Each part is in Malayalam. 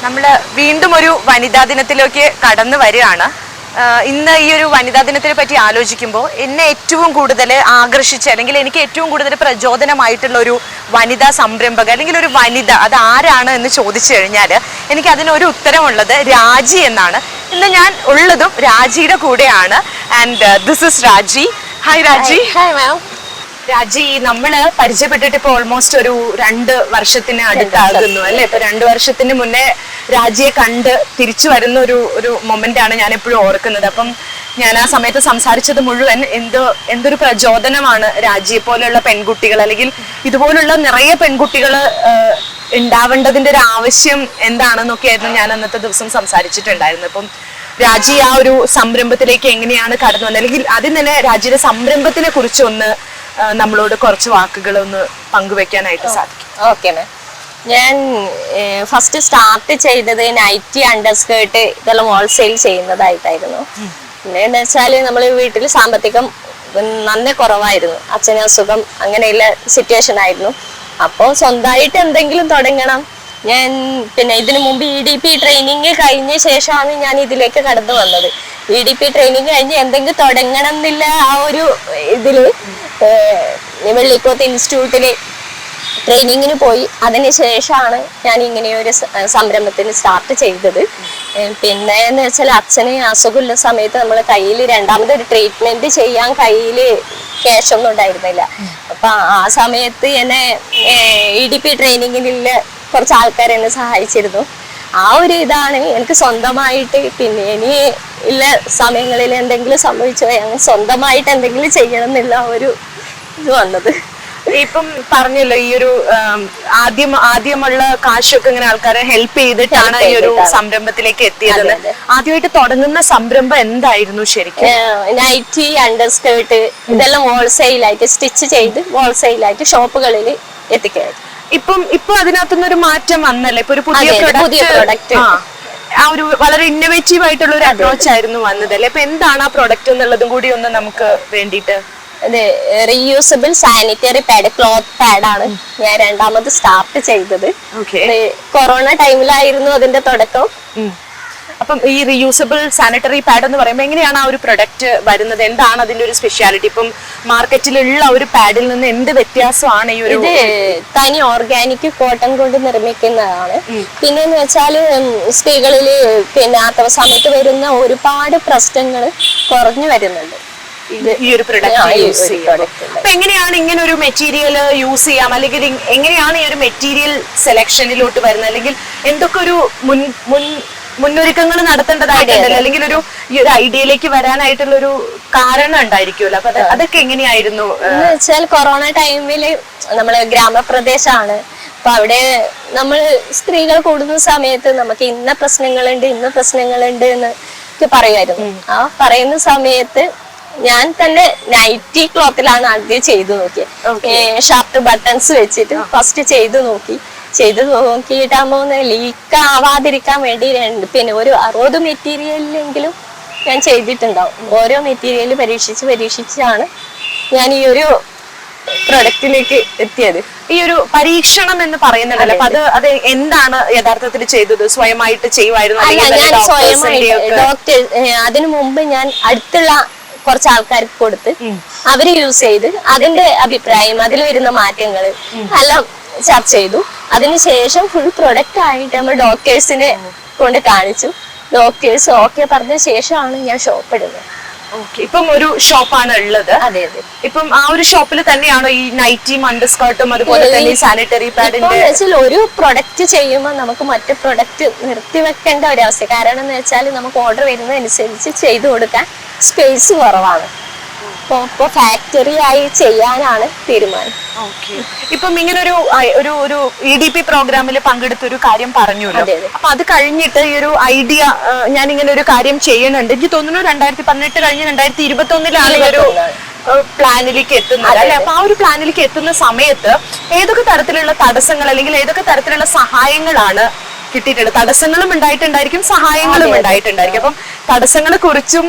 നമ്മൾ വീണ്ടും ഒരു വനിതാ ദിനത്തിലേക്ക് കടന്നു വരികയാണ്. ഇന്ന് ഈ ഒരു വനിതാ ദിനത്തിനെ പറ്റി ആലോചിക്കുമ്പോൾ എന്നെ ഏറ്റവും കൂടുതൽ ആകർഷിച്ച അല്ലെങ്കിൽ എനിക്ക് ഏറ്റവും കൂടുതൽ പ്രചോദനമായിട്ടുള്ള ഒരു വനിതാ സംരംഭക അല്ലെങ്കിൽ ഒരു വനിത അത് ആരാണ് എന്ന് ചോദിച്ചു കഴിഞ്ഞാൽ എനിക്ക് അതിനൊരു ഉത്തരമുള്ളത് രാജി എന്നാണ്. ഇന്ന് ഞാൻ ഉള്ളതും രാജിയുടെ കൂടെയാണ്. ആൻഡ് ദിസ് ഇസ് രാജി. ഹായ് രാജി. Hi ma'am. രാജി, നമ്മള് പരിചയപ്പെട്ടിട്ട് ഇപ്പൊ ഓൾമോസ്റ്റ് ഒരു 2 വർഷത്തിന് അടുത്താകുന്നു അല്ലെ? ഇപ്പൊ 2 വർഷത്തിന് മുന്നേ രാജിയെ കണ്ട് തിരിച്ചു വരുന്ന ഒരു മൊമെന്റ് ആണ് ഞാൻ എപ്പോഴും ഓർക്കുന്നത്. അപ്പം ഞാൻ ആ സമയത്ത് സംസാരിച്ചത് മുഴുവൻ എന്തൊരു പ്രചോദനമാണ് രാജിയെ പോലെയുള്ള പെൺകുട്ടികൾ അല്ലെങ്കിൽ ഇതുപോലുള്ള നിറയെ പെൺകുട്ടികൾ ഉണ്ടാവേണ്ടതിന്റെ ഒരു ആവശ്യം എന്താണെന്നൊക്കെ ആയിരുന്നു ഞാൻ അന്നത്തെ ദിവസം സംസാരിച്ചിട്ടുണ്ടായിരുന്നു. അപ്പം രാജി ആ ഒരു സംരംഭത്തിലേക്ക് എങ്ങനെയാണ് കടന്നു വന്നത്, അല്ലെങ്കിൽ ആദ്യം തന്നെ രാജിയുടെ സംരംഭത്തിനെ കുറിച്ച് ഒന്ന് നമ്മളോട് കുറച്ച് വാക്കുകൾ ഒന്ന് പങ്കുവെക്കാനായിട്ട് സാധിക്കും? Okay ma'am. ഞാൻ ഫസ്റ്റ് സ്റ്റാർട്ട് ചെയ്തത് നൈറ്റി, അണ്ടർസ്കേർട്ട് ഇതെല്ലാം ഹോൾസെയിൽ ചെയ്യുന്നതായിട്ടായിരുന്നു. പിന്നെ എന്ന് വെച്ചാല് നമ്മള് വീട്ടിൽ സാമ്പത്തികം നന്നേ കുറവായിരുന്നു, അച്ഛന് അസുഖം അങ്ങനെയുള്ള സിറ്റുവേഷൻ ആയിരുന്നു. അപ്പോൾ സ്വന്തമായിട്ട് എന്തെങ്കിലും തുടങ്ങണം. ഞാൻ പിന്നെ ഇതിനു മുമ്പ് EDP ട്രെയിനിങ് കഴിഞ്ഞ ശേഷമാണ് ഞാൻ ഇതിലേക്ക് കടന്നു വന്നത്. EDP ട്രെയിനിങ് കഴിഞ്ഞ് എന്തെങ്കിലും തുടങ്ങണം എന്നില്ല ആ ഒരു ഇതില് വെള്ളിക്കോത്ത് ഇൻസ്റ്റിറ്റ്യൂട്ടില് ട്രെയിനിങ്ങിന് പോയി. അതിനുശേഷമാണ് ഞാൻ ഇങ്ങനെ ഒരു സംരംഭത്തിന് സ്റ്റാർട്ട് ചെയ്തത്. പിന്നെ എന്ന് വെച്ചാൽ അച്ഛന് അസുഖമുള്ള സമയത്ത് നമ്മൾ കയ്യിൽ രണ്ടാമതൊരു ട്രീറ്റ്മെന്റ് ചെയ്യാൻ കയ്യിൽ ക്യാഷ് ഒന്നും ഉണ്ടായിരുന്നില്ല. അപ്പൊ ആ സമയത്ത് എന്നെ EDP ട്രെയിനിങ്ങിനുള്ള കുറച്ച് ആൾക്കാർ എന്നെ സഹായിച്ചിരുന്നു. ആ ഒരു ഇതാണ് എനിക്ക് സ്വന്തമായിട്ട് പിന്നെ ഇനി ഉള്ള സമയങ്ങളിൽ എന്തെങ്കിലും സംഭവിച്ചു അങ്ങനെ സ്വന്തമായിട്ട് എന്തെങ്കിലും ചെയ്യണം എന്നുള്ള ഒരു ഇത് വന്നത്. ഇപ്പം പറഞ്ഞല്ലോ ഈ ഒരു ആദ്യമുള്ള കാശൊക്കെ ഇങ്ങനെ ആൾക്കാരെ ഹെൽപ്പ് ചെയ്തിട്ടാണ് ഈ ഒരു സംരംഭത്തിലേക്ക് എത്തിയത്. ആദ്യമായിട്ട് തുടങ്ങുന്ന സംരംഭം എന്തായിരുന്നു ശരിക്കും? നൈറ്റി, അണ്ടർസ്കേർട്ട് ഇതെല്ലാം ഹോൾസെയിലായിട്ട് സ്റ്റിച്ച് ചെയ്ത് ഹോൾസെയിലായിട്ട് ഷോപ്പുകളിൽ എത്തിക്കുകയായിരുന്നു. ഇപ്പൊ അതിനകത്തുനിന്നൊരു മാറ്റം വന്നല്ലേ? ഇപ്പൊ ഒരു പുതിയ പ്രൊഡക്റ്റ്, ആ ഒരു വളരെ ഇന്നോവേറ്റീവ് ആയിട്ടുള്ള ഒരു അപ്രോച്ച് ആയിരുന്നു വന്നതല്ലേ? ഇപ്പൊ എന്താണ് ആ പ്രൊഡക്റ്റ് എന്നുള്ളതും കൂടി ഒന്ന് നമുക്ക് വേണ്ടിയിട്ട്. അതെ, റീയൂസബിൾ സാനിറ്ററി പാഡ്, ക്ലോത്ത് പാഡാണ് ഞാൻ രണ്ടാമത് സ്റ്റാർട്ട് ചെയ്തത്. കൊറോണ ടൈമിലായിരുന്നു അതിന്റെ തുടക്കം. അപ്പം ഈ റീയൂസബിൾ സാനിറ്ററി പാഡ് എന്ന് പറയുമ്പോൾ എങ്ങനെയാണ് ആ ഒരു പ്രൊഡക്റ്റ് വരുന്നത്? എന്താണ് അതിന്റെ ഒരു സ്പെഷ്യാലിറ്റി? ഇപ്പം മാർക്കറ്റിലുള്ള ഒരു പാഡിൽ നിന്ന് എന്ത് വ്യത്യാസമാണ് ഈ ഒരു? ഇത് തനി ഓർഗാനിക് കോട്ടൺ കൊണ്ട് നിർമ്മിക്കുന്നതാണ്. പിന്നെന്ന് വെച്ചാല് സ്ത്രീകളില് പിന്നെ ആ സമയത്ത് വരുന്ന ഒരുപാട് പ്രശ്നങ്ങൾ കുറഞ്ഞു വരുന്നുണ്ട് ഈ ഒരു പ്രൊഡക്റ്റ് യൂസ് ചെയ്യുന്നത്. അപ്പൊ എങ്ങനെയാണ് ഇങ്ങനെ ഒരു മെറ്റീരിയൽ യൂസ് ചെയ്യാം, അല്ലെങ്കിൽ എങ്ങനെയാണ് ഈ ഒരു മെറ്റീരിയൽ സെലക്ഷനിലോട്ട് വരുന്നത്, അല്ലെങ്കിൽ എന്തൊക്കെ ഒരു മുന്നൊരുക്കങ്ങൾ നടത്തേണ്ടതായിട്ടുണ്ടല്ലോ, അല്ലെങ്കിൽ ഈ ഒരു ഐഡിയയിലേക്ക് വരാനായിട്ടുള്ള ഒരു കാരണം ഉണ്ടായിരിക്കുമല്ലോ? അപ്പൊ അതൊക്കെ എങ്ങനെയായിരുന്നു? എന്ന് വെച്ചാൽ കൊറോണ ടൈമില് നമ്മള് ഗ്രാമപ്രദേശമാണ്. അപ്പൊ അവിടെ നമ്മൾ സ്ത്രീകൾ കൂടുന്ന സമയത്ത് നമുക്ക് ഇന്ന പ്രശ്നങ്ങളുണ്ട് എന്ന് പറയുമായിരുന്നു. ആ പറയുന്ന സമയത്ത് ഞാൻ തന്നെ നൈറ്റി ക്ലോത്തിലാണ് ആദ്യം ചെയ്തു നോക്കിയത്. ഷർട്ട് ബട്ടൺസ് വെച്ചിട്ട് ഫസ്റ്റ് ചെയ്തു നോക്കിയിട്ടാകുമ്പോ ലീക്ക് ആവാതിരിക്കാൻ വേണ്ടി പിന്നെ ഒരു 60 മെറ്റീരിയലിലെങ്കിലും ഞാൻ ചെയ്തിട്ടുണ്ടാവും. ഓരോ മെറ്റീരിയൽ പരീക്ഷിച്ചാണ് ഞാൻ ഈ ഒരു പ്രൊഡക്റ്റിലേക്ക് എത്തിയത്. ഈ ഒരു പരീക്ഷണം എന്ന് പറയുന്നതല്ല, അപ്പൊ അത് എന്താണ് യഥാർത്ഥത്തിൽ ചെയ്തത്? സ്വയമായിട്ട് ചെയ്യുമായിരുന്നു? ഞാൻ സ്വയമായിട്ട് ഡോക്ടർ അതിനു മുമ്പ് ഞാൻ അടുത്തുള്ള കുറച്ച് ആൾക്കാർക്ക് കൊടുത്ത് അവര് യൂസ് ചെയ്ത് അതിന്റെ അഭിപ്രായം, അതിൽ വരുന്ന മാറ്റങ്ങൾ എല്ലാം ചർച്ച ചെയ്തു. അതിനുശേഷം ഫുൾ പ്രൊഡക്റ്റ് ആയിട്ട് നമ്മൾ ഡോക്ടേഴ്സിനെ കൊണ്ട് കാണിച്ചു. ഡോക്ടേഴ്സ് ഓക്കെ പറഞ്ഞ ശേഷമാണ് ഞാൻ ഷോപ്പ് ഇടുന്നത്. ഇപ്പം ഒരു ഷോപ്പാണ് ഉള്ളത്. അതെ അതെ. ഇപ്പം ആ ഒരു ഷോപ്പിൽ തന്നെയാണോ ഈ നൈറ്റിയും അണ്ടർസ്കേർട്ടും അതുപോലെ തന്നെ സാനിറ്ററി പാഡിന്റെ? ഒരു പ്രൊഡക്റ്റ് ചെയ്യുമ്പോൾ നമുക്ക് മറ്റു പ്രൊഡക്റ്റ് നിർത്തിവെക്കേണ്ട ഒരവസ്ഥ. കാരണം എന്ന് വെച്ചാൽ നമുക്ക് ഓർഡർ വരുന്നതനുസരിച്ച് ചെയ്തു കൊടുക്കാൻ സ്പേസ് കുറവാണ്. ഇപ്പൊ ഫാക്ടറി ആയി ചെയ്യാനാണ് തീരുമാനം. ഇപ്പം ഇങ്ങനെ ഒരു EDP പ്രോഗ്രാമിൽ പങ്കെടുത്ത ഒരു കാര്യം പറഞ്ഞല്ലോ. അപ്പൊ അത് കഴിഞ്ഞിട്ട് ഈ ഒരു ഐഡിയ ഞാൻ ഇങ്ങനെ ഒരു കാര്യം ചെയ്യണുണ്ട്, എനിക്ക് തോന്നുന്നു 2018 കഴിഞ്ഞ് 2021 ഈ ഒരു പ്ലാനിലേക്ക് എത്തുന്നത് അല്ലെ? അപ്പൊ ആ ഒരു പ്ലാനിലേക്ക് എത്തുന്ന സമയത്ത് ഏതൊക്കെ തരത്തിലുള്ള തടസ്സങ്ങൾ അല്ലെങ്കിൽ ഏതൊക്കെ തരത്തിലുള്ള സഹായങ്ങളാണ് കിട്ടിയിട്ടുണ്ട്. തടസ്സങ്ങളും ഉണ്ടായിട്ടുണ്ടായിരിക്കും, സഹായങ്ങളും ഉണ്ടായിട്ടുണ്ടായിരിക്കും. അപ്പം തടസ്സങ്ങളെ കുറിച്ചും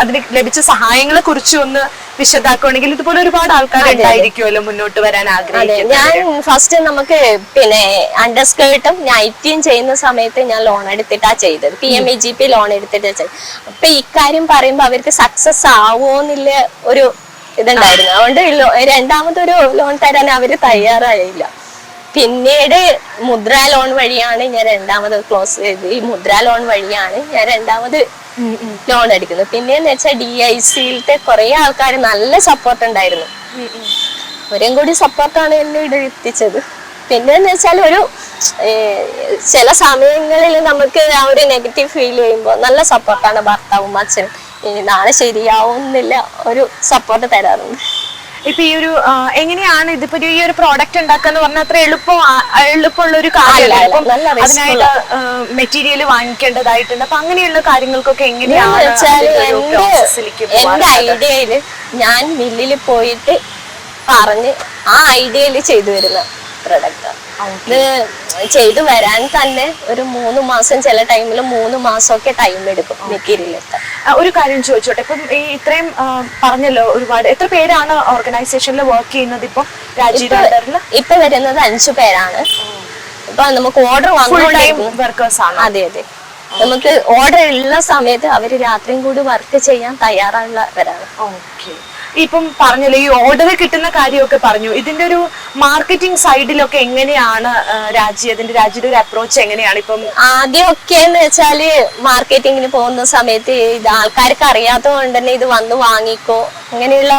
അതിന് ലഭിച്ച സഹായങ്ങളെ കുറിച്ചും ഒന്ന് വിശദാക്കുകയാണെങ്കിൽ ഇതുപോലെ ഒരുപാട് ആൾക്കാർ ഉണ്ടായിരിക്കുമല്ലോ മുന്നോട്ട് വരാൻ ആഗ്രഹിക്കുന്നത്. ഞാൻ ഫസ്റ്റ് നമുക്ക് പിന്നെ അണ്ടർസ്കേർട്ടും നൈറ്റിയും ചെയ്യുന്ന സമയത്ത് ഞാൻ ലോൺ എടുത്തിട്ടാ ചെയ്തത്. PMEGP ലോൺ എടുത്തിട്ടാ ചെയ്തത്. അപ്പൊ ഇക്കാര്യം പറയുമ്പോ അവർക്ക് സക്സസ് ആവോന്നില്ല ഒരു ഇതുണ്ടായിരുന്നു. അതുകൊണ്ട് രണ്ടാമതൊരു ലോൺ തരാൻ അവര് തയ്യാറായില്ല. പിന്നീട് മുദ്ര ലോൺ വഴിയാണ് ഞാൻ രണ്ടാമത് ക്ലോസ് ചെയ്ത്. ഈ മുദ്ര ലോൺ വഴിയാണ് ഞാൻ രണ്ടാമത് ലോൺ എടുക്കുന്നത്. പിന്നെന്ന് വെച്ചാൽ DICയിലത്തെ കുറെ ആൾക്കാർ നല്ല സപ്പോർട്ട് ഉണ്ടായിരുന്നു. അവരും കൂടി സപ്പോർട്ടാണ് എന്നെ ഇവിടെ എത്തിച്ചത്. പിന്നെന്ന് വെച്ചാൽ ഒരു ചില സമയങ്ങളിൽ നമുക്ക് ആ ഒരു നെഗറ്റീവ് ഫീൽ ചെയ്യുമ്പോൾ നല്ല സപ്പോർട്ടാണ് ഭർത്താവും അച്ഛനും. നാളെ ശരിയാവുന്നില്ല ഒരു സപ്പോർട്ട് തരാറുണ്ട്. ഇപ്പൊ ഈ ഒരു എങ്ങനെയാണ് ഇതിപ്പോ ഈ ഒരു പ്രോഡക്റ്റ് ഉണ്ടാക്കാന്ന് പറഞ്ഞാൽ അത്ര എളുപ്പമുള്ള ഒരു കാര്യമല്ല. അതിനായിട്ട് മെറ്റീരിയൽ വാങ്ങിക്കേണ്ടതായിട്ടുണ്ട്. അപ്പൊ അങ്ങനെയുള്ള കാര്യങ്ങൾക്കൊക്കെ എങ്ങനെയാണ് എന്റെ ഐഡിയയില് ഞാൻ മില്ലിൽ പോയിട്ട് പറഞ്ഞ് ആ ഐഡിയയിൽ ചെയ്തു വരുന്ന പ്രൊഡക്റ്റ്. ഇത് ചെയ്തു വരാൻ തന്നെ ഒരു 3 മാസം, ചില ടൈമിൽ 3 മാസമൊക്കെ ടൈം എടുക്കും മെറ്റീരിയൽ എത്താൻ. ഒരു കാര്യം ചോദിച്ചോട്ടെ, ഇപ്പം ഈ ഇത്രയും പറഞ്ഞല്ലോ, ഒരുപാട് എത്ര പേരാണ് ഓർഗനൈസേഷനിൽ വർക്ക് ചെയ്യുന്നത് ഇപ്പൊ രാജീവ് അണ്ടറിൽ? ഇപ്പൊ വരുന്നത് 5 പേരാണ്. ഇപ്പൊ നമുക്ക് ഓർഡർ വർക്കേഴ്സ് ആണ്. അതെ അതെ, നമുക്ക് ഓർഡർ ഉള്ള സമയത്ത് അവര് രാത്രിയും കൂടി വർക്ക് ചെയ്യാൻ തയ്യാറുള്ളവരാണ്. ഓക്കെ. ഇപ്പം പറഞ്ഞല്ലോ ഈ ഓർഡർ കിട്ടുന്ന കാര്യമൊക്കെ പറഞ്ഞു. ഇതിന്റെ ഒരു മാർക്കറ്റിംഗ് സൈഡിലൊക്കെ എങ്ങനെയാണ് രാജ്യയുടെ ഒരു അപ്രോച്ച് എങ്ങനെയാണ്? ഇപ്പം ആദ്യമൊക്കെ എന്ന് വെച്ചാല് മാർക്കറ്റിങ്ങിന് പോകുന്ന സമയത്ത് ഇത് ആൾക്കാർക്ക് അറിയാത്തത് കൊണ്ട് തന്നെ ഇത് വന്ന് വാങ്ങിക്കോ അങ്ങനെയുള്ള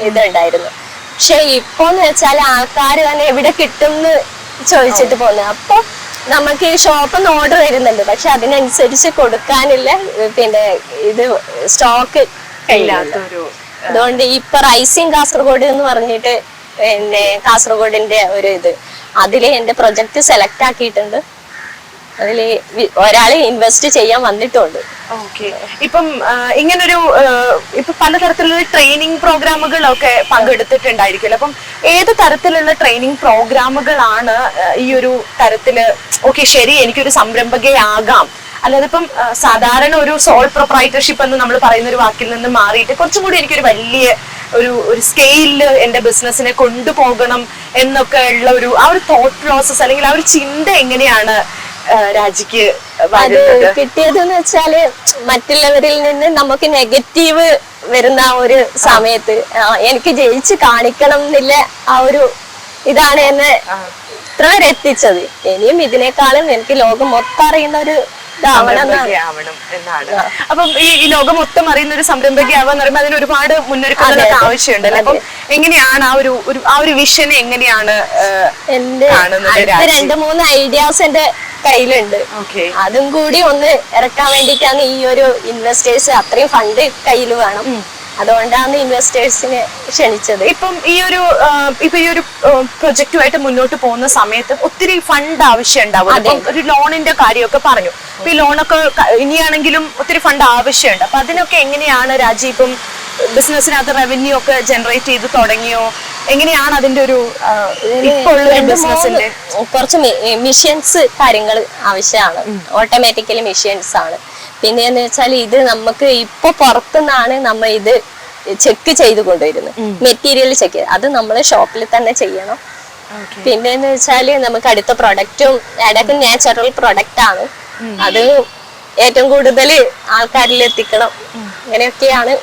ഇതുണ്ടായിരുന്നു. പക്ഷെ ഇപ്പോന്ന് വെച്ചാല് ആൾക്കാർ തന്നെ എവിടെ കിട്ടും എന്ന് ചോദിച്ചിട്ട് പോകുന്നത്. അപ്പൊ നമുക്ക് ഈ ഷോപ്പിൽ ഓർഡർ വരുന്നുണ്ട്, പക്ഷെ അതിനനുസരിച്ച് കൊടുക്കാനില്ല പിന്നെ ഇത് സ്റ്റോക്ക് ഇല്ലാത്തൊരു. അതുകൊണ്ട് ഇപ്പൊ റൈസിങ് കാസർഗോഡ് എന്ന് പറഞ്ഞിട്ട് പിന്നെ കാസർഗോഡിന്റെ ഒരു അതില് എന്റെ പ്രൊജക്ട് സെലക്ട് ആക്കിയിട്ടുണ്ട്. അതില് ഒരാള് ഇൻവെസ്റ്റ് ചെയ്യാൻ വന്നിട്ടുണ്ട്. ഓക്കെ. ഇപ്പം ഇങ്ങനൊരു ഇപ്പൊ പലതരത്തിലുള്ള ട്രെയിനിങ് പ്രോഗ്രാമുകളൊക്കെ പങ്കെടുത്തിട്ടുണ്ടായിരിക്കുമല്ലോ. അപ്പം ഏത് തരത്തിലുള്ള ട്രെയിനിങ് പ്രോഗ്രാമുകളാണ് ഈ ഒരു തരത്തില് ഓക്കെ ശരി എനിക്കൊരു സംരംഭകയാകാം, അല്ലാതെ ഇപ്പം സാധാരണ ഒരു സോൾ പ്രൊപ്രൈറ്റർഷിപ്പ് എന്ന് നമ്മൾ പറയുന്ന ഒരു വാക്കിൽ നിന്ന് മാറിയിട്ട് കുറച്ചും കൂടി എനിക്കൊരു വലിയ ഒരു സ്കെയിലില് എന്റെ ബിസിനസിനെ കൊണ്ടുപോകണം എന്നൊക്കെ ഉള്ള ആ ഒരു തോട്ട് പ്രോസസ് അല്ലെങ്കിൽ ആ ഒരു ചിന്ത എങ്ങനെയാണ് രാജിക്ക് കിട്ടിയതെന്ന് വെച്ചാല് മറ്റുള്ളവരിൽ നിന്ന് നമുക്ക് നെഗറ്റീവ് വരുന്ന ഒരു സമയത്ത് എനിക്ക് ജയിച്ച് കാണിക്കണം എന്നില്ല ആ ഒരു ഇതാണ് എന്നെ ഇത്ര വരെ എത്തിച്ചത്. ഇനിയും ഇതിനേക്കാളും എനിക്ക് ലോകം മൊത്തം അറിയുന്ന ഒരു ആവണം എന്നാണ്. അപ്പം ഈ ലോകം മൊത്തം അറിയുന്ന ഒരു സംരംഭകയാവാന്ന് പറയുമ്പോൾ അതിന് ഒരുപാട് മുന്നൊരുക്കങ്ങളൊക്കെ ആവശ്യമുണ്ടല്ലോ. അപ്പം എങ്ങനെയാണ് ആ ഒരു വിഷനെ എങ്ങനെയാണ് എന്റെ 2-3 ഐഡിയാസ് എന്റെ കയ്യിലുണ്ട്. അതും കൂടി ഒന്ന് ഇറക്കാൻ വേണ്ടിയിട്ടാണ് ഈ ഒരു ഇൻവെസ്റ്റേഴ്സ് അത്രയും ഫണ്ട് കയ്യിൽ വേണം. അതുകൊണ്ടാണ് ഇൻവെസ്റ്റേഴ്സിനെ ക്ഷണിച്ചത്. ഇപ്പം ഈ ഒരു പ്രൊജക്റ്റുമായിട്ട് മുന്നോട്ട് പോകുന്ന സമയത്ത് ഒത്തിരി ഫണ്ട് ആവശ്യം ഉണ്ടാവും. ഒരു ലോണിന്റെ കാര്യമൊക്കെ പറഞ്ഞു. അപ്പൊ ഈ ലോണൊക്കെ ഇനിയാണെങ്കിലും ഒത്തിരി ഫണ്ട് ആവശ്യമുണ്ട്. അപ്പൊ അതിനൊക്കെ എങ്ങനെയാണ് രാജീവ് ഇപ്പം ബിസിനസ്സിനകത്ത് റവന്യൂ ഒക്കെ ജനറേറ്റ് ചെയ്ത് തുടങ്ങിയോ? എങ്ങനെയാണ് അതിന്റെ ഒരു ബിസിനസിന്റെ കുറച്ച് മിഷൻസ് കാര്യങ്ങൾ ആവശ്യമാണ്. ഓട്ടോമാറ്റിക്കലി മിഷൻസ് ആണ്. പിന്നെന്ന് വെച്ചാൽ ഇത് നമുക്ക് ഇപ്പൊ പുറത്തുനിന്നാണ് നമ്മൾ ഇത് ചെക്ക് ചെയ്ത് കൊണ്ടുവരുന്നത്. മെറ്റീരിയൽ ചെക്ക് ചെയ്ത് അത് നമ്മൾ ഷോപ്പിൽ തന്നെ ചെയ്യണം. പിന്നെന്ന് വെച്ചാല് നമുക്ക് അടുത്ത പ്രൊഡക്റ്റും അതൊക്കെ നാച്ചുറൽ പ്രൊഡക്റ്റ് ആണ്. അത് ഏറ്റവും കൂടുതൽ ആൾക്കാരിൽ എത്തിക്കണം. അങ്ങനെയൊക്കെയാണ്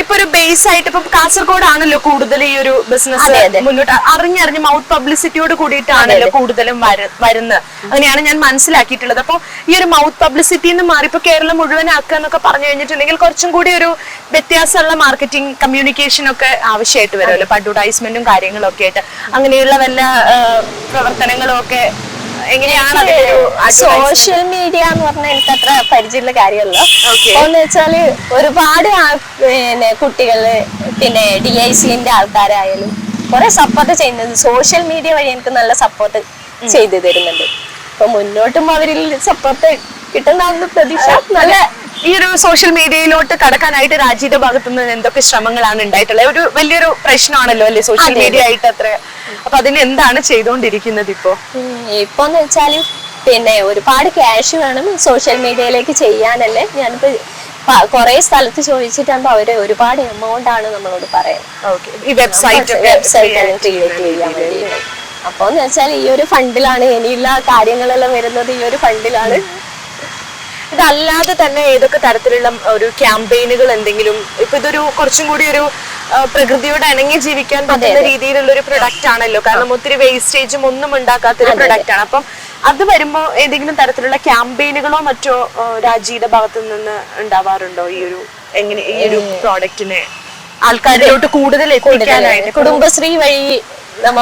ഇപ്പൊ ഒരു ബേസ് ആയിട്ട് ഇപ്പൊ കാസർഗോഡ് ആണല്ലോ കൂടുതൽ ഈ ഒരു ബിസിനസ് മുന്നോട്ട് അറിഞ്ഞറിഞ്ഞ് മൗത്ത് പബ്ലിസിറ്റിയോട് കൂടിയിട്ടാണല്ലോ കൂടുതലും വരുന്നത്. അങ്ങനെയാണ് ഞാൻ മനസ്സിലാക്കിയിട്ടുള്ളത്. അപ്പൊ ഈ ഒരു മൗത്ത് പബ്ലിസിറ്റി എന്ന് മാറി ഇപ്പൊ കേരളം മുഴുവൻ ആക്കുക എന്നൊക്കെ പറഞ്ഞു കഴിഞ്ഞിട്ടുണ്ടെങ്കിൽ കുറച്ചും കൂടി ഒരു വ്യത്യാസമുള്ള മാർക്കറ്റിംഗ് കമ്മ്യൂണിക്കേഷൻ ഒക്കെ ആവശ്യമായിട്ട് വരുമല്ലോ. അഡ്വർടൈസ്മെന്റും കാര്യങ്ങളും ഒക്കെ ആയിട്ട് അങ്ങനെയുള്ള വല്ല പ്രവർത്തനങ്ങളും ഒക്കെ എങ്ങനെയാണ്? സോഷ്യൽ മീഡിയ എന്ന് പറഞ്ഞാൽ എനിക്ക് അത്ര പരിചയമുള്ള കാര്യമല്ല. എന്ന് വെച്ചാല് ഒരുപാട് പിന്നെ കുട്ടികള് പിന്നെ DICന്റെ ആൾക്കാരായാലും കുറെ സപ്പോർട്ട് ചെയ്യുന്നത് സോഷ്യൽ മീഡിയ വഴി എനിക്ക് നല്ല സപ്പോർട്ട് ചെയ്തു തരുന്നുണ്ട്. അപ്പൊ മുന്നോട്ടും അവരിൽ സപ്പോർട്ട് കിട്ടുന്ന പ്രതീക്ഷ. നല്ല ഈ ഒരു സോഷ്യൽ മീഡിയയിലോട്ട് കടക്കാനായിട്ട് രാജിയുടെ ഭാഗത്തുനിന്ന് എന്തൊക്കെ ശ്രമങ്ങളാണ് ഉണ്ടായിട്ടുള്ളത്? ഒരു വലിയൊരു പ്രശ്നമാണല്ലോ അല്ലെ സോഷ്യൽ മീഡിയ ആയിട്ട് അത്ര. അപ്പൊ അതിന് എന്താണ് ചെയ്തുകൊണ്ടിരിക്കുന്നത് ഇപ്പോന്ന് വെച്ചാല് പിന്നെ ഒരുപാട് ക്യാഷ് വേണം സോഷ്യൽ മീഡിയയിലേക്ക് ചെയ്യാനല്ലേ. ഞാനിപ്പോ കുറെ സ്ഥലത്ത് ചോദിച്ചിട്ടാകുമ്പോ അവര് ഒരുപാട് എമൗണ്ട് ആണ് നമ്മളോട് പറയുന്നത് ഈ വെബ്സൈറ്റ് ക്രിയേറ്റ് ചെയ്യാൻ വേണ്ടിയിട്ട്. അപ്പോന്ന് വെച്ചാൽ ഈ ഒരു ഫണ്ടിലാണ് ഇനിയുള്ള കാര്യങ്ങളെല്ലാം വരുന്നത്, ഈ ഒരു ഫണ്ടിലാണ്. ഇതല്ലാതെ തന്നെ ഏതൊക്കെ തരത്തിലുള്ള ഒരു ക്യാമ്പയിനുകൾ എന്തെങ്കിലും, ഇപ്പൊ ഇതൊരു കുറച്ചും കൂടി ഒരു പ്രകൃതിയോട് ഇണങ്ങി ജീവിക്കാൻ പറ്റുന്ന രീതിയിലുള്ള ഒരു പ്രൊഡക്റ്റ് ആണല്ലോ, കാരണം ഒത്തിരി വേസ്റ്റേജും ഒന്നും ഉണ്ടാക്കാത്തൊരു പ്രൊഡക്റ്റ് ആണ്. അപ്പം അത് വരുമ്പോ ഏതെങ്കിലും തരത്തിലുള്ള ക്യാമ്പയിനുകളോ മറ്റോ രാജിയുടെ ഭാഗത്തു നിന്ന് ഉണ്ടാവാറുണ്ടോ ഈ ഒരു പ്രോഡക്റ്റിനെ ആൾക്കാരിലോട്ട് കൂടുതൽ എത്തിക്കാനായിട്ട്? കുടുംബശ്രീ വഴി നമ്മ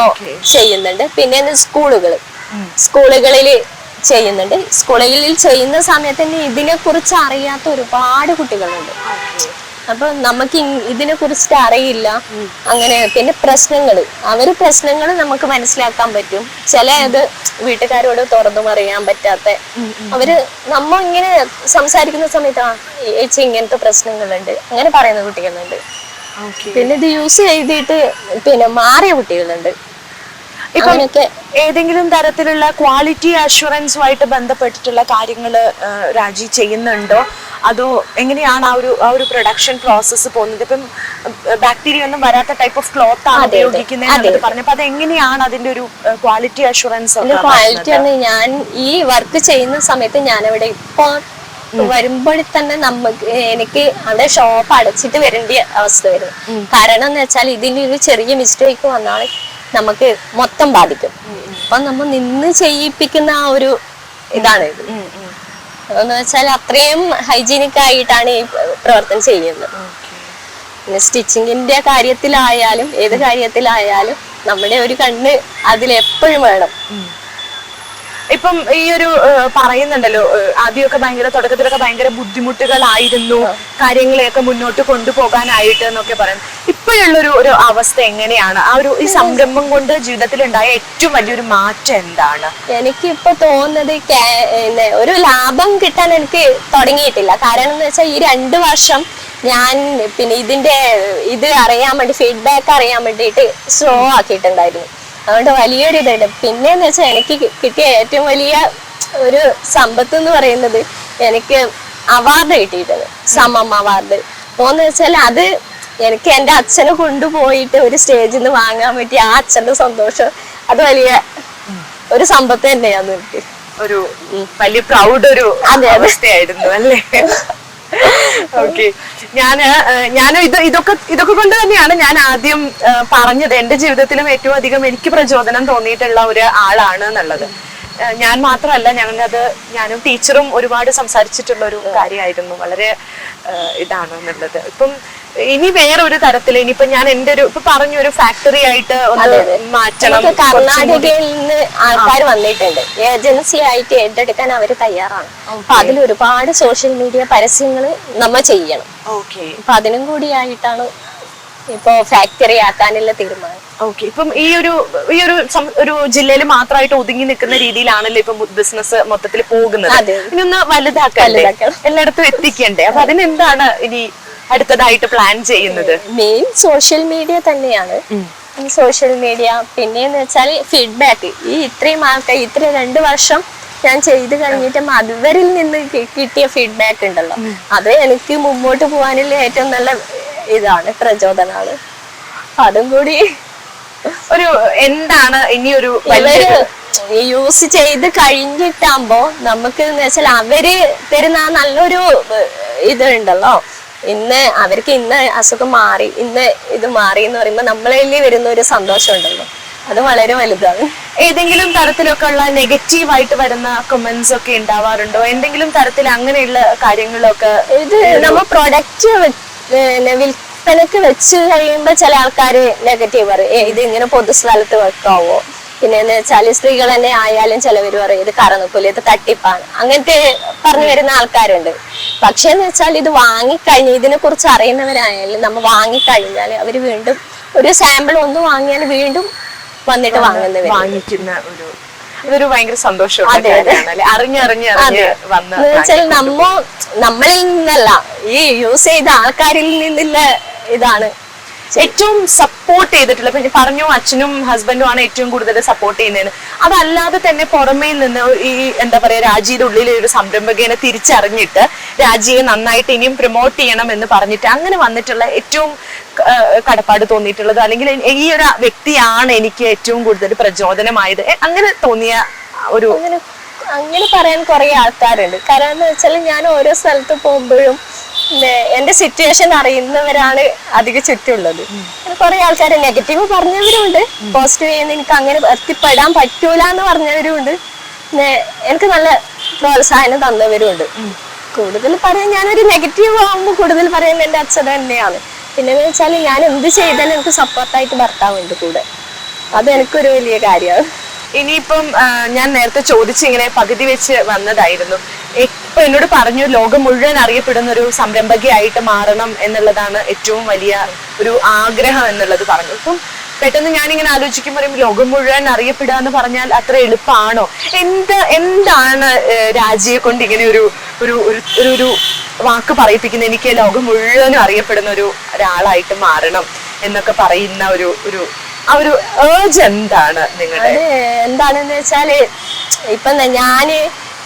ചെയ്യുന്നുണ്ട്. പിന്നെ സ്കൂളുകളിൽ ചെയ്യുന്നുണ്ട്. സ്കൂളുകളിൽ ചെയ്യുന്ന സമയത്ത് തന്നെ ഇതിനെ കുറിച്ച് അറിയാത്ത ഒരുപാട് കുട്ടികളുണ്ട്. അപ്പൊ നമുക്ക് ഇതിനെ കുറിച്ചിട്ട് അറിയില്ല. അങ്ങനെ പിന്നെ പ്രശ്നങ്ങൾ നമുക്ക് മനസ്സിലാക്കാൻ പറ്റും. ചിലത് വീട്ടുകാരോട് തുറന്നു പറയാൻ പറ്റാത്ത നമ്മ ഇങ്ങനെ സംസാരിക്കുന്ന സമയത്ത് ചേച്ചി ഇങ്ങനത്തെ പ്രശ്നങ്ങളുണ്ട് അങ്ങനെ പറയുന്ന കുട്ടികളുണ്ട്. പിന്നെ ഇത് യൂസ് ചെയ്തിട്ട് പിന്നെ മാറിയ കുട്ടികളുണ്ട്. ഇപ്പൊ ഏതെങ്കിലും തരത്തിലുള്ള ക്വാളിറ്റി അഷുറൻസുമായിട്ട് ബന്ധപ്പെട്ടിട്ടുള്ള കാര്യങ്ങൾ രാജി ചെയ്യുന്നുണ്ടോ, അതോ എങ്ങനെയാണ് ആ ഒരു പ്രൊഡക്ഷൻ പ്രോസസ്സ് പോകുന്നത്? ഇപ്പം ബാക്ടീരിയ ഒന്നും വരാത്ത ടൈപ്പ് ഓഫ് ക്ലോത്ത് ആണ് ഉപയോഗിക്കുന്നത് പറഞ്ഞപ്പോ അത് എങ്ങനെയാണ് അതിന്റെ ഒരു ക്വാളിറ്റി അഷുറൻസ്? ക്വാളിറ്റി ഞാൻ ഈ വർക്ക് ചെയ്യുന്ന സമയത്ത് ഞാനവിടെ ഇപ്പൊ വരുമ്പോൾ തന്നെ എനിക്ക് അവിടെ ഷോപ്പ് അടച്ചിട്ട് വരേണ്ട അവസ്ഥ വരും. കാരണം എന്ന് വെച്ചാൽ ഇതിന് ഒരു ചെറിയ മിസ്റ്റേക്ക് വന്നാൽ നമുക്ക് മൊത്തം ബാധിക്കും. അപ്പൊ നമ്മൾ നിന്ന് ചെയ്യിപ്പിക്കുന്ന ആ ഒരു ഇതാണ് ഇത് എന്ന് വെച്ചാൽ അത്രയും ഹൈജീനിക് ആയിട്ടാണ് ഈ പ്രവർത്തനം ചെയ്യുന്നത്. പിന്നെ സ്റ്റിച്ചിങ്ങിന്റെ കാര്യത്തിലായാലും ഏത് കാര്യത്തിലായാലും നമ്മുടെ ഒരു കണ്ണ് അതിലെപ്പോഴും വേണം. ഇപ്പം ഈ ഒരു പറയുന്നുണ്ടല്ലോ, ആദ്യമൊക്കെ തുടക്കത്തിലൊക്കെ ഭയങ്കര ബുദ്ധിമുട്ടുകളായിരുന്നു കാര്യങ്ങളെയൊക്കെ മുന്നോട്ട് കൊണ്ടുപോകാനായിട്ട് എന്നൊക്കെ പറയുന്നത്. ഇപ്പോഴുള്ളൊരു അവസ്ഥ എങ്ങനെയാണ്? ഈ സംരംഭം കൊണ്ട് ജീവിതത്തിൽ ഉണ്ടായ ഏറ്റവും വലിയൊരു മാറ്റം എന്താണ്? എനിക്കിപ്പോ തോന്നുന്നത് ഒരു ലാഭം കിട്ടാൻ എനിക്ക് തുടങ്ങിയിട്ടില്ല. കാരണം എന്ന് വെച്ചാൽ ഈ 2 വർഷം ഞാൻ പിന്നെ ഇത് അറിയാൻ വേണ്ടി ഫീഡ്ബാക്ക് അറിയാൻ വേണ്ടിയിട്ട് സ്ലോ ആക്കിയിട്ടുണ്ടായിരുന്നു. അതുകൊണ്ട് വലിയൊരു ഇതുണ്ട്. പിന്നെന്ന് വെച്ചാൽ എനിക്ക് കിട്ടിയ ഏറ്റവും വലിയ ഒരു സമ്പത്ത് എന്ന് പറയുന്നത് എനിക്ക് അവാർഡ് കിട്ടിയിട്ടുണ്ട്, സമം അവാർഡ്. അപ്പോന്ന് വെച്ചാൽ അത് എനിക്ക് എന്റെ അച്ഛനെ കൊണ്ടുപോയിട്ട് ഒരു സ്റ്റേജിൽ നിന്ന് വാങ്ങാൻ പറ്റിയ ആ അച്ഛന്റെ സന്തോഷം അത് വലിയ ഒരു സമ്പത്ത് തന്നെയാണ്. എനിക്ക് ഒരു വലിയ പ്രൗഡ് ഒരു അവസ്ഥയായിരുന്നു അല്ലേ? ഓക്കെ, ഞാൻ ഇതൊക്കെ കൊണ്ട് തന്നെയാണ് ഞാൻ ആദ്യം പറഞ്ഞത് എന്റെ ജീവിതത്തിലും ഏറ്റവും അധികം എനിക്ക് പ്രചോദനം തോന്നിയിട്ടുള്ള ഒരു ആളാണ് എന്നുള്ളത്. ഞാൻ മാത്രമല്ല, ഞാനും ടീച്ചറും ഒരുപാട് സംസാരിച്ചിട്ടുള്ള ഒരു കാര്യമായിരുന്നു. വളരെ ഇതാണ് എന്നുള്ളത്. ഇപ്പം ഇനി വേറൊരു തരത്തിൽ ഇനിയിപ്പോ ഞാൻ ഇപ്പൊ പറഞ്ഞു ഒരു ഫാക്ടറി ആയിട്ട് ഒന്ന് മാറ്റണം. കർണാടകയിൽ നിന്ന് ആൾക്കാർ വന്നിട്ടുണ്ട്, ഏജൻസി ആയിട്ട് ഏറ്റെടുക്കാൻ അവര് തയ്യാറാണ്. അപ്പൊ അതിൽ ഒരുപാട് സോഷ്യൽ മീഡിയ പരസ്യങ്ങൾ നമ്മ ചെയ്യണം. അപ്പൊ അതിനും കൂടിയായിട്ടാണ് ഇപ്പൊ ഫാക്ടറി ആക്കാനുള്ള തീരുമാനം. ഓക്കെ, ഇപ്പം ഈ ഒരു ജില്ലയിൽ മാത്രമായിട്ട് ഒതുങ്ങി നിൽക്കുന്ന രീതിയിലാണല്ലോ ഇപ്പൊ ബിസിനസ് മൊത്തത്തിൽ പോകുന്നത്. ഇനി ഒന്ന് വലുതാക്കണ്ടേ, എല്ലായിടത്തും എത്തിക്കണ്ടേ? അപ്പൊ അതിനെന്താണ് ഇനി അടുത്തതായിട്ട് പ്ലാൻ ചെയ്യുന്നത്? മെയിൻ സോഷ്യൽ മീഡിയ തന്നെയാണ്. സോഷ്യൽ മീഡിയ പിന്നെന്ന് വെച്ചാൽ ഫീഡ്ബാക്ക്. ഇത്രയും ആൾക്കാർ 2 വർഷം ഞാൻ ചെയ്ത് കഴിഞ്ഞിട്ട് അവരിൽ നിന്ന് കിട്ടിയ ഫീഡ്ബാക്ക് ഉണ്ടല്ലോ, അത് എനിക്ക് മുമ്പോട്ട് പോകാനുള്ള ഏറ്റവും നല്ല ഇതാണ്, പ്രചോദനാണ്. അതും കൂടി ഒരു എന്താണ് ഇനിയൊരു യൂസ് ചെയ്ത് കഴിഞ്ഞിട്ടാകുമ്പോ നമുക്ക് എന്ന് വെച്ചാൽ അവര് തരുന്ന നല്ലൊരു ഇതുണ്ടല്ലോ, അവർക്ക് ഇന്ന് അസുഖം മാറി, ഇന്ന് ഇത് മാറി എന്ന് പറയുമ്പോ നമ്മളെ വരുന്ന ഒരു സന്തോഷം ഉണ്ടല്ലോ, അത് വളരെ വലുതാണ്. ഏതെങ്കിലും തരത്തിലൊക്കെ ഉള്ള നെഗറ്റീവായിട്ട് വരുന്ന കമന്റ്സ് ഒക്കെ ഉണ്ടാവാറുണ്ടോ? എന്തെങ്കിലും തരത്തിൽ അങ്ങനെയുള്ള കാര്യങ്ങളൊക്കെ? ഇത് നമ്മൾ പ്രൊഡക്റ്റ് വിൽപ്പനക്ക് വെച്ച് കഴിയുമ്പോ ചില ആൾക്കാര് നെഗറ്റീവ് പറയും, ഇത് ഇങ്ങനെ പൊതുസ്ഥലത്ത് വെക്കാവോ? പിന്നെ എന്ന് വെച്ചാല് സ്ത്രീകൾ തന്നെ ആയാലും ചിലവര് പറയും ഇത് കറന്നിക്കൂല, ഇത് തട്ടിപ്പാണ്, അങ്ങനത്തെ പറഞ്ഞു വരുന്ന ആൾക്കാരുണ്ട്. പക്ഷെ എന്ന് വെച്ചാൽ ഇത് വാങ്ങിക്കഴിഞ്ഞ് ഇതിനെ കുറിച്ച് അറിയുന്നവരായാലും നമ്മൾ വാങ്ങിക്കഴിഞ്ഞാൽ അവര് വീണ്ടും ഒരു സാമ്പിൾ ഒന്ന് വാങ്ങിയാൽ വീണ്ടും വന്നിട്ട് വാങ്ങിക്കുന്ന ഇതൊരു ഭയങ്കര സന്തോഷമാണ്. അറിഞ്ഞറിഞ്ഞ് നമ്മളിൽ നിന്നല്ല, ഈ യൂസ് ചെയ്ത ആൾക്കാരിൽ നിന്നുള്ള ഇതാണ് ഏറ്റവും സപ്പോർട്ട് ചെയ്തിട്ടുള്ള, ഇപ്പൊ പറഞ്ഞു അച്ഛനും ഹസ്ബൻഡും ആണ് ഏറ്റവും കൂടുതൽ സപ്പോർട്ട് ചെയ്യുന്നതെന്ന്. അതല്ലാതെ തന്നെ പുറമേ നിന്ന് ഈ എന്താ പറയാ രാജിയുടെ ഉള്ളിലെ ഒരു സംരംഭകനെ തിരിച്ചറിഞ്ഞിട്ട് രാജിയെ നന്നായിട്ട് ഇനിയും പ്രൊമോട്ട് ചെയ്യണം എന്ന് പറഞ്ഞിട്ട് അങ്ങനെ വന്നിട്ടുള്ള ഏറ്റവും കടപ്പാട് തോന്നിയിട്ടുള്ളത്, അല്ലെങ്കിൽ ഈ ഒരു വ്യക്തിയാണ് എനിക്ക് ഏറ്റവും കൂടുതൽ പ്രചോദനമായത് അങ്ങനെ തോന്നിയ ഒരു? അങ്ങനെ പറയാൻ കുറെ ആൾക്കാരുണ്ട്. കാരണം എന്ന് വെച്ചാൽ ഞാൻ ഓരോ സ്ഥലത്ത് പോകുമ്പോഴും എന്റെ സിറ്റുവേഷൻ അറിയുന്നവരാണ് അധികം ചുറ്റുള്ളത്. കുറെ ആൾക്കാർ നെഗറ്റീവ് പറഞ്ഞവരുണ്ട്, പോസിറ്റീവ് ചെയ്യുന്ന എനിക്ക് അങ്ങനെ എത്തിപ്പെടാൻ പറ്റൂല എന്ന് പറഞ്ഞവരുണ്ട്, എനിക്ക് നല്ല പ്രോത്സാഹനം തന്നവരുണ്ട്. കൂടുതൽ പറയാൻ ഞാനൊരു നെഗറ്റീവ് ആകുമ്പോൾ കൂടുതൽ പറയുന്നത് എന്റെ അച്ഛൻ തന്നെയാണ്. പിന്നെ വെച്ചാൽ ഞാൻ എന്ത് ചെയ്താലും എനിക്ക് സപ്പോർട്ടായിട്ട് ഭർത്താവുണ്ട് കൂടെ, അത് എനിക്കൊരു വലിയ കാര്യമാണ്. ഇനിയിപ്പം ഞാൻ നേരത്തെ ചോദിച്ചിങ്ങനെ പകുതി വെച്ച് വന്നതായിരുന്നു. ഇപ്പൊ എന്നോട് പറഞ്ഞു ലോകം മുഴുവൻ അറിയപ്പെടുന്ന ഒരു സംരംഭകയായിട്ട് മാറണം എന്നുള്ളതാണ് ഏറ്റവും വലിയ ഒരു ആഗ്രഹം എന്നുള്ളത് പറഞ്ഞു. ഇപ്പം പെട്ടെന്ന് ഞാനിങ്ങനെ ആലോചിക്കുമ്പോൾ ലോകം മുഴുവൻ അറിയപ്പെടുക എന്ന് പറഞ്ഞാൽ അത്ര എളുപ്പമാണോ? എന്താണ് രാജിയെ കൊണ്ട് ഇങ്ങനെ ഒരു വാക്ക് പറയിപ്പിക്കുന്നത്? എനിക്ക് ലോകം മുഴുവനും അറിയപ്പെടുന്ന ഒരാളായിട്ട് മാറണം എന്നൊക്കെ പറയുന്ന ആ ഒരു ഏർജ് എന്താണ് നിങ്ങളുടെ? എന്താണെന്ന് വെച്ചാല് ഇപ്പൊ ഞാന്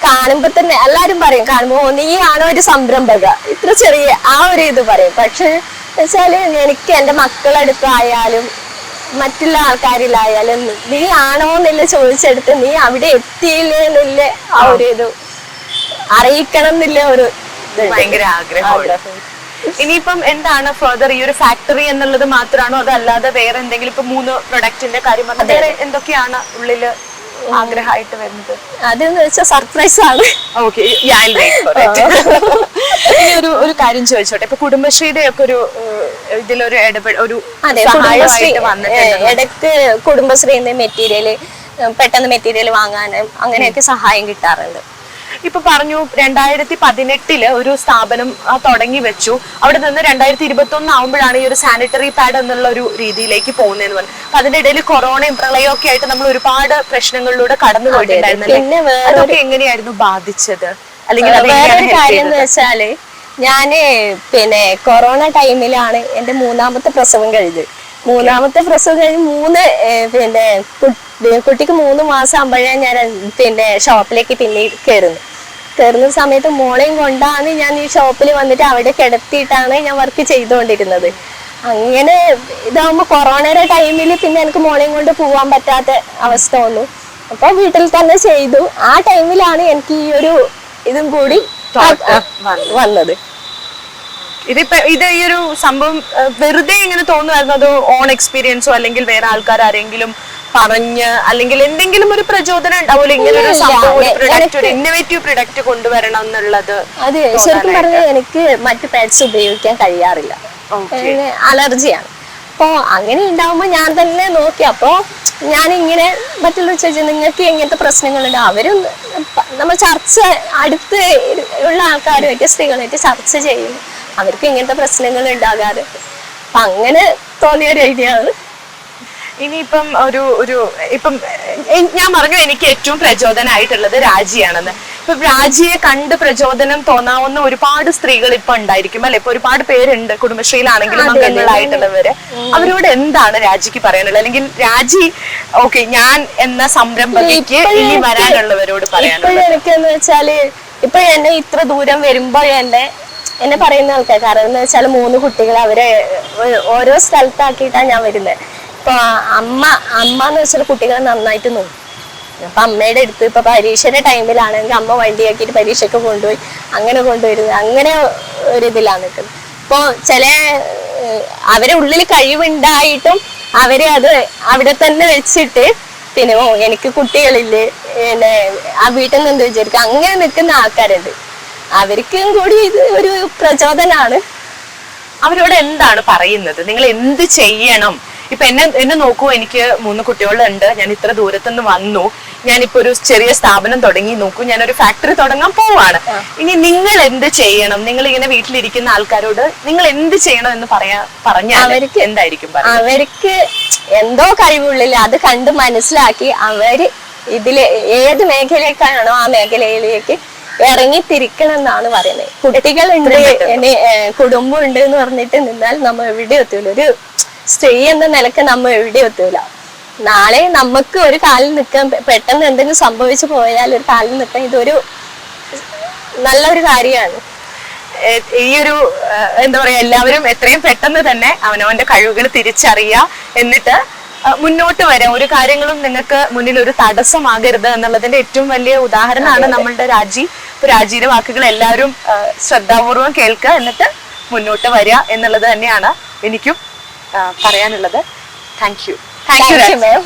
കാണുമ്പോ തന്നെ എല്ലാരും പറയും, കാണുമ്പോ നീയാണോ ഒരു സംരംഭക, ഇത്ര ചെറിയ ആ ഒരു ഇത് പറയും. പക്ഷെ വെച്ചാല് എനിക്ക് എന്റെ മക്കളടുത്തായാലും മറ്റുള്ള ആൾക്കാരിലായാലും നീ ആണോ എന്നില്ല ചോദിച്ചെടുത്ത് നീ അവിടെ എത്തിയില്ലേ എന്നില്ല ആ ഒരു ഇത് അറിയിക്കണം എന്നില്ല ഒരു ഭയങ്കര ആഗ്രഹം. ഇനിയിപ്പം എന്താണ് ഫർദർ? ഈ ഒരു ഫാക്ടറി എന്നുള്ളത് മാത്രമാണോ, അതല്ലാതെ വേറെ എന്തെങ്കിലും? ഇപ്പൊ 3 പ്രൊഡക്റ്റിന്റെ കാര്യം പറഞ്ഞാൽ വേറെ എന്തൊക്കെയാണ് ഉള്ളില് ആഗ്രഹമായിട്ട് വരുന്നത്? അതെന്ന് വെച്ചാൽ സർപ്രൈസ് ആണ്. ഓക്കെ, ഒരു കാര്യം ചോദിച്ചോട്ടെ, ഇപ്പൊ കുടുംബശ്രീയുടെ ഒക്കെ ഇതിലൊരു ഇടയ്ക്ക് കുടുംബശ്രീന്റെ മെറ്റീരിയല് പെട്ടെന്ന് മെറ്റീരിയൽ വാങ്ങാനും അങ്ങനെയൊക്കെ സഹായം കിട്ടാറുണ്ട്. ഇപ്പൊ പറഞ്ഞു 2018 ഒരു സ്ഥാപനം തുടങ്ങി വെച്ചു. അവിടെ നിന്ന് 2021 ആവുമ്പോഴാണ് ഈ ഒരു സാനിറ്ററി പാഡ് എന്നുള്ള ഒരു രീതിയിലേക്ക് പോകുന്നതെന്ന് പറഞ്ഞു. അപ്പൊ അതിന്റെ ഇടയിൽ കൊറോണയും പ്രളയവും ഒക്കെ ആയിട്ട് നമ്മൾ ഒരുപാട് പ്രശ്നങ്ങളിലൂടെ കടന്നു പോയിട്ടുണ്ടായിരുന്നല്ലേ? അതൊക്കെ എങ്ങനെയായിരുന്നു ബാധിച്ചത്? അല്ലെങ്കിൽ വേറൊരു കാര്യം എന്ന് വെച്ചാല് ഞാന് കൊറോണ ടൈമിലാണ് എന്റെ 3ാമത്തെ പ്രസവം കഴിഞ്ഞത്. 3ാമത്തെ പ്രസവം കഴിഞ്ഞ് കുട്ടിക്ക് 3 മാസം ആകുമ്പോഴാണ് ഞാൻ ഷോപ്പിലേക്ക് പിന്നീട് കയറുന്ന സമയത്ത് മോളെയും കൊണ്ടാണ് ഞാൻ ഈ ഷോപ്പിൽ വന്നിട്ട് അവിടെ കിടത്തിയിട്ടാണ് ഞാൻ വർക്ക് ചെയ്തുകൊണ്ടിരുന്നത്. അങ്ങനെ ഇതാവുമ്പോ കൊറോണയുടെ ടൈമിൽ പിന്നെ എനിക്ക് മോളെയും കൊണ്ട് പോവാൻ പറ്റാത്ത അവസ്ഥ വന്നു. അപ്പൊ വീട്ടിൽ തന്നെ ചെയ്തു. ആ ടൈമിലാണ് എനിക്ക് ഈ ഒരു ഇതും കൂടി വന്നത്. ഇത് ഈ ഒരു സംഭവം വെറുതെ ഇങ്ങനെ തോന്നുമായിരുന്നു, അതോ ഓൺ എക്സ്പീരിയൻസോ അല്ലെങ്കിൽ വേറെ ആൾക്കാർ ആരെങ്കിലും പറഞ്ഞ് അല്ലെങ്കിൽ എന്തെങ്കിലും ഒരു പ്രചോദനം ഉണ്ടാവില്ല ഇങ്ങനെ ഒരു സംഭവം, ഒരു ഇന്നോവേറ്റീവ് പ്രൊഡക്റ്റ് കൊണ്ടുവരണം എന്നുള്ളത്? അതെ, ശരിക്കും പറഞ്ഞാൽ എനിക്ക് മറ്റു പാഡ്സ് ഉപയോഗിക്കാൻ കഴിയാറില്ല, അലർജിയാണ്. അപ്പൊ അങ്ങനെ ഉണ്ടാവുമ്പോ ഞാൻ തന്നെ നോക്കി. അപ്പൊ ഞാനിങ്ങനെ മറ്റുള്ള ചോദിച്ചാൽ നിങ്ങൾക്ക് എങ്ങനത്തെ പ്രശ്നങ്ങളുണ്ട്, അവരും നമ്മൾ അടുത്ത് ഉള്ള ആൾക്കാരുമായിട്ട് സ്ത്രീകളുമായിട്ട് ചർച്ച ചെയ്യും, അവർക്ക് ഇങ്ങനത്തെ പ്രശ്നങ്ങൾ ഉണ്ടാകാറ്. അപ്പൊ അങ്ങനെ തോന്നിയ ഒരു ഐഡിയ ആണ്. ഇനിയിപ്പം ഇപ്പം ഞാൻ പറഞ്ഞു എനിക്ക് ഏറ്റവും പ്രചോദനമായിട്ടുള്ളത് രാജിയാണെന്ന്. ഇപ്പൊ രാജിയെ കണ്ട് പ്രചോദനം തോന്നാവുന്ന ഒരുപാട് സ്ത്രീകൾ ഇപ്പൊ ഉണ്ടായിരിക്കും അല്ലെ? ഇപ്പൊ ഒരുപാട് പേരുണ്ട് കുടുംബശ്രീയിലാണെങ്കിലും അംഗങ്ങളായിട്ടുള്ളവര്. അവരോട് എന്താണ് രാജിക്ക് പറയാനുള്ളത്? അല്ലെങ്കിൽ രാജി ഓക്കെ ഞാൻ എന്ന സംരംഭയ്ക്ക് ഇനി വരാനുള്ളവരോട് പറയാനുള്ളത്? എനിക്കെന്ന് വെച്ചാല് ഇപ്പൊ എന്നെ ഇത്ര ദൂരം വരുമ്പോ എന്നെ പറയുന്ന ആൾക്കാർ, കാരണം എന്ന് വെച്ചാൽ 3 കുട്ടികൾ അവരെ ഓരോ സ്ഥലത്താക്കിയിട്ടാണ് ഞാൻ വരുന്നത്. ഇപ്പൊ അമ്മ എന്ന് വെച്ചാൽ കുട്ടികളെ നന്നായിട്ട് നോക്കും. അപ്പൊ അമ്മയുടെ അടുത്ത് ഇപ്പൊ പരീക്ഷയുടെ ടൈമിലാണെങ്കിൽ അമ്മ വണ്ടിയാക്കിയിട്ട് പരീക്ഷയ്ക്ക് കൊണ്ടുപോയി അങ്ങനെ കൊണ്ടുവരുന്നത്, അങ്ങനെ ഒരിതിലാണ് നിൽക്കുന്നത്. ഇപ്പൊ അവരെ ഉള്ളിൽ കഴിവുണ്ടായിട്ടും അവരെ അത് അവിടെ തന്നെ വെച്ചിട്ട് എനിക്ക് കുട്ടികളില്ലേ, ആ വീട്ടിൽ നിന്ന് എന്ത് വിചാരിക്കും, അങ്ങനെ നിൽക്കുന്ന ആൾക്കാരുണ്ട്. അവർക്കും കൂടി ഇത് ഒരു പ്രചോദനാണ്. അവരോട് എന്താണ് പറയുന്നത്? നിങ്ങൾ എന്ത് ചെയ്യണം? ഇപ്പൊ എന്നെ നോക്കൂ, എനിക്ക് 3 കുട്ടികളുണ്ട്, ഞാൻ ഇത്ര ദൂരത്തുനിന്ന് വന്നു, ഞാനിപ്പോ ഒരു ചെറിയ സ്ഥാപനം തുടങ്ങി, നോക്കൂ ഞാനൊരു ഫാക്ടറി തുടങ്ങാൻ പോവാണ്. ഇനി നിങ്ങൾ എന്ത് ചെയ്യണം? നിങ്ങൾ ഇങ്ങനെ വീട്ടിലിരിക്കുന്ന ആൾക്കാരോട് നിങ്ങൾ എന്ത് ചെയ്യണം എന്ന് പറഞ്ഞാൽ അവർക്ക് എന്തായിരിക്കും? അവർക്ക് എന്തോ കഴിവുള്ളില്ല അത് കണ്ട് മനസ്സിലാക്കി അവര് ഇതില് ഏത് മേഖലയിലേക്കാണോ ആ മേഖലയിലേക്ക് ഇറങ്ങി തിരിക്കണം എന്നാണ് പറയുന്നത്. കുട്ടികളുണ്ട്, കുടുംബം ഉണ്ട് എന്ന് പറഞ്ഞിട്ട് നിന്നാൽ നമ്മൾ എവിടെ എത്തൂല. സ്ത്രീ എന്ന നിലക്ക് നമ്മ എവിടെ എത്തൂല. നാളെ നമുക്ക് ഒരു കാലിൽ നിൽക്കാൻ പെട്ടെന്ന് എന്തെങ്കിലും സംഭവിച്ചു പോയാൽ ഒരു കാലിൽ നിൽക്കാൻ ഇതൊരു നല്ലൊരു കാര്യമാണ്. ഈ ഒരു എന്താ പറയാ, എല്ലാവരും എത്രയും പെട്ടെന്ന് തന്നെ അവനവന്റെ കഴിവുകൾ തിരിച്ചറിയുക, എന്നിട്ട് മുന്നോട്ട് വരാം. ഒരു കാര്യങ്ങളും നിങ്ങൾക്ക് മുന്നിൽ ഒരു തടസ്സമാകരുത് എന്നുള്ളതിന്റെ ഏറ്റവും വലിയ ഉദാഹരണമാണ് നമ്മളുടെ രാജി. ഇപ്പൊ രാജിയുടെ വാക്കുകൾ എല്ലാവരും ശ്രദ്ധാപൂർവം കേൾക്കുക, എന്നിട്ട് മുന്നോട്ട് വരിക എന്നുള്ളത് തന്നെയാണ് എനിക്കും പറയാനുള്ളത്. Thank you. Thank you ma'am.